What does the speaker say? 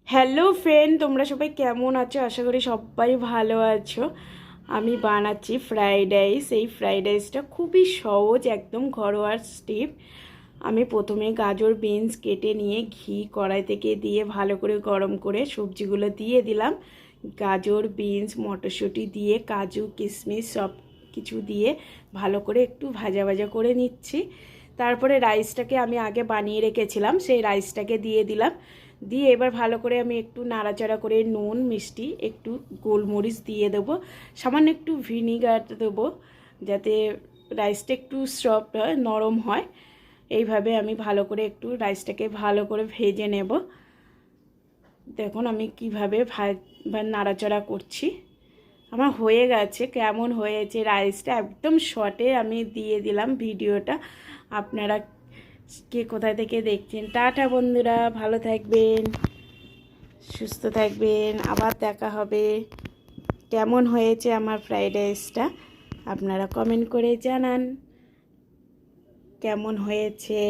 Hello friend, তোমরা সবাই কেমন আছো? আশা করি সবাই ভালো আছো। আমি বানাচ্ছি ফ্রাইড রাইস। এই ফ্রাইড রাইসটা খুবই সহজ, একদম ঘরোয়া স্টেপ। আমি প্রথমে গাজর বিনস কেটে নিয়ে ঘি কড়াই থেকে দিয়ে ভালো করে গরম করে সবজিগুলো দিয়ে দিলাম। গাজর বিনস মটরশুঁটি দিয়ে কাজু কিশমিশ সব কিছু দিয়ে ভালো করে একটু ভাজা ভাজা করে নিচ্ছি। তারপরে রাইসটাকে আমি আগে বানিয়ে রেখেছিলাম, সেই রাইসটাকে দিয়ে দিলাম। দিয়ে এবার ভালো করে আমি একটু নাড়াচাড়া করে নুন মিষ্টি একটু গোলমরিচ দিয়ে দেবো, সামান্য একটু ভিনিগার দেবো যাতে রাইসটা একটু সফট হয়, নরম হয়। এইভাবে আমি ভালো করে একটু রাইসটাকে ভালো করে ভেজে নেব। দেখুন আমি কিভাবে নাড়াচাড়া করছি। আমার হয়ে গেছে। কেমন হয়েছে রাইসটা একদম শর্টে আমি দিয়ে দিলাম ভিডিওটা। আপনারা কে কোথায় থেকে দেখছেন? টাটা বন্ধুরা, ভালো থাকবেন, সুস্থ থাকবেন, আবার দেখা হবে। কেমন হয়েছে আমার ফ্রাইড রাইসটা আপনারা কমেন্ট করে জানান কেমন হয়েছে।